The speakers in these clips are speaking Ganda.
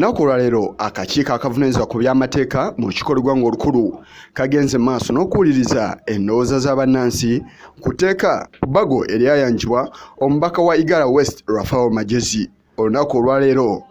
Kunaku olwaleero akakiiko akavunaanyizibwa ku by'amateeka mu kikolwa ng'olukulu kagenze maaso n'okuwuliriza endowooza z'abannansi ku tteeka Ebbago eryayanjibwa omubaka wa Igara West Rafael Magezi. Olunaku olwaleero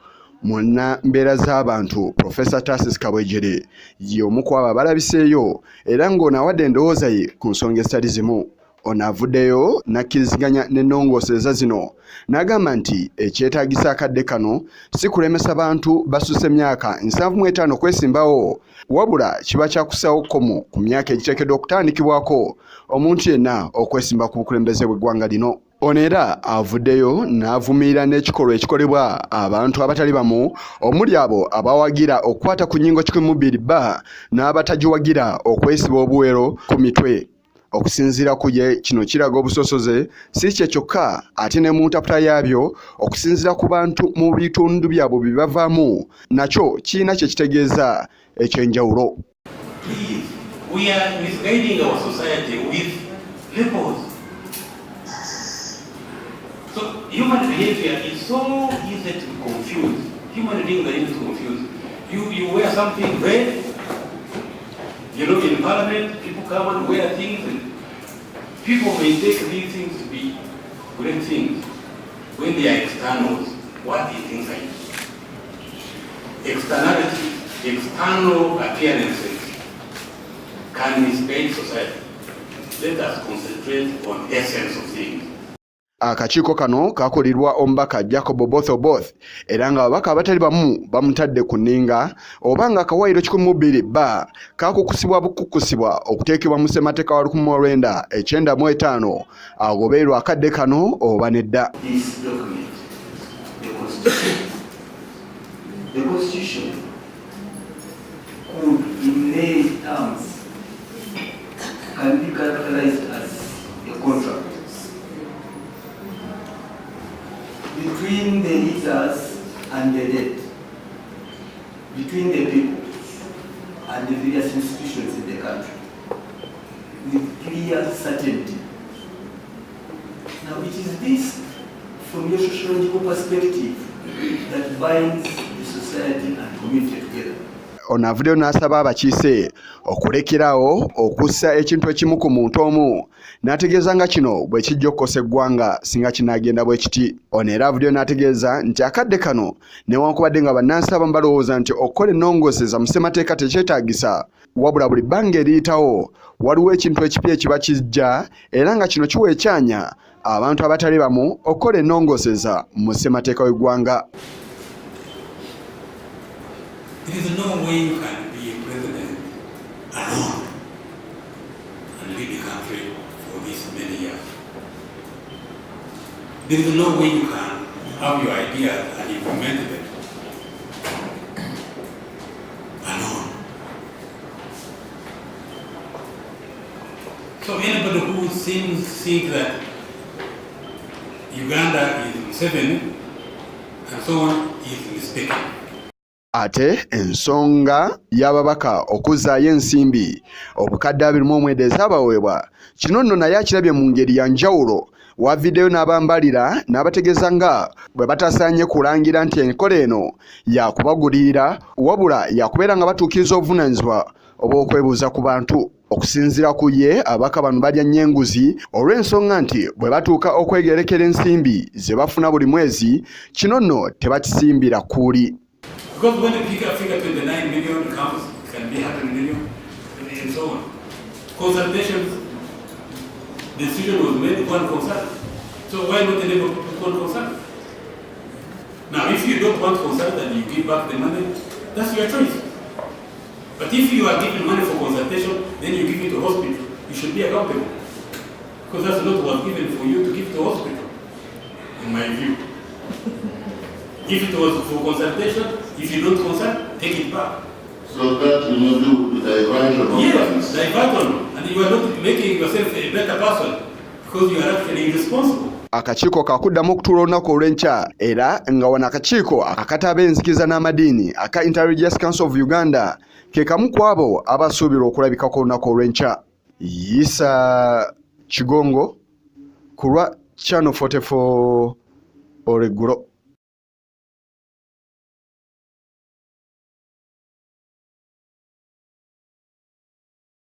mbeera z'abantu Professor Tarsis Kabwegyere y'omu ku abo abalabiseeyo era ng'ono awadde endowooza ye ku nsonga ezitali zimu. Ono avuddeyo n'akkiriziganya n'ennongoosereza zino n'agamba nti ekyetaagisa akadde kano si kulemesa bantu basusse emyaka 75 kwesimbawo, wabula kiba kyakussaawo ekkomo ku myaka egiteekeddwa okutandikibwako omuntu yenna okwesimba ku bukulembeze bw'eggwanga lino. Ono era avuddeyo n'avumirira n'ekikolwa ekikolebwa abantu abatali bamu omuli abo abawagira okukwata ku nnyingo 102 n'abatagiwagira okwesiba obuwero ku mitwe. Okusinziira ku ye kino kiraga obusosoze si kye kyokka ate ne mu ntaputa yaabyo okusinziira ku bantu mu bitundu byabwe bye bavaamu nakyo kirina kye kitegeeza ekyenjawulo. We are misguiding our society with labels. So human behavior is so easy to confuse. Human beings are easy to confuse. You wear something red. You know, in parliament, people come and wear things, and people may take these things to be great things when they are externals. What is inside? Externality, external appearances can misguide society. Let us concentrate on the essence of things. Akakiiko kano kakolirwa omubaka Jacob Oboth era nga ababaka abatali bamu bamutadde ku nninga oba nga akawaayiro 102 kakukusibwa bukukusibwa okuteekebwa mu ssemateeka wa 1995 agobererwa akadde kano oba nedda. The Constitution could in lay terms can be characterized as a contract between the leaders and the led, between the people and the various institutions in the country, with clear certainty. Now it is this, from your sociological perspective, that binds the society and community together. Ono avuddeyo n'asaba abakiise okulekerawo okussa ekintu ekimu ku muntu omu n'ategeeza nga kino bwe kijja okukosa eggwanga singa kinaagenda bwe kiti. Ono era avuddeyo n'ategeeza nti akadde kano newankubadde nga bannansi abamu balowooza nti okukola ennongooseza mu ssemateeka tekyetaagisa, wabula buli bbanga eriyitawo waliwo ekintu ekipya ekiba kijja era nga kino kiwa ekyanya abantu abatali bamu okukola ennongooseza mu ssemateeka w'eggwanga. There is no way you can be a president alone and lead the country for these many years. There is no way you can have your ideas and implement them alone. So anybody who thinks that Uganda is Museveni and so on is mistaken. Ate ensonga y'ababaka okuzzaayo ensimbi obukadde 21 ezaabaweebwa kino nno naye akirabye mu ngeri ya njawulo. Waviddeyo n'abambalira n'abategeeza nga bwe batasaanye kulangira nti enkola eno yakubagulirira wabula yakubeera nga batuukiriza obuvunaanyizibwa obw'okwebuuza ku bantu. Okusinziira ku ye ababaka bano balya nnyo enguzi olw'ensonga nti bwe batuuka okwegerekera ensimbi ze bafuna buli mwezi kino nno tebakisimbira kuuli. Because when the figure 29 million comes, it can be 100 million and so on. Consultations, the decision was made to go and consult. So why not enable people to go and consult? Now, if you don't want to consult and you give back the money, that's your choice. But if you are giving money for consultation, then you give it to hospital, you should be accountable. Because that's not what was given for you to give to hospital, in my view. If it was for consultation, if you don't consult, take it back. So that you will do the diversion of yes, diversion. And you are not making yourself a better person because you are actually irresponsible. Akakiiko kakuddamu okutuula olunaku olw'enkya era nga wano akakiiko akataba enzikiza n'amadiini aka Inter-Religious Council of Uganda ke kamu ku abo abasuubirwa okulabikako olunaku olw'enkya. Yisa Kigongo ku lwa Channel 44 Olweggulo.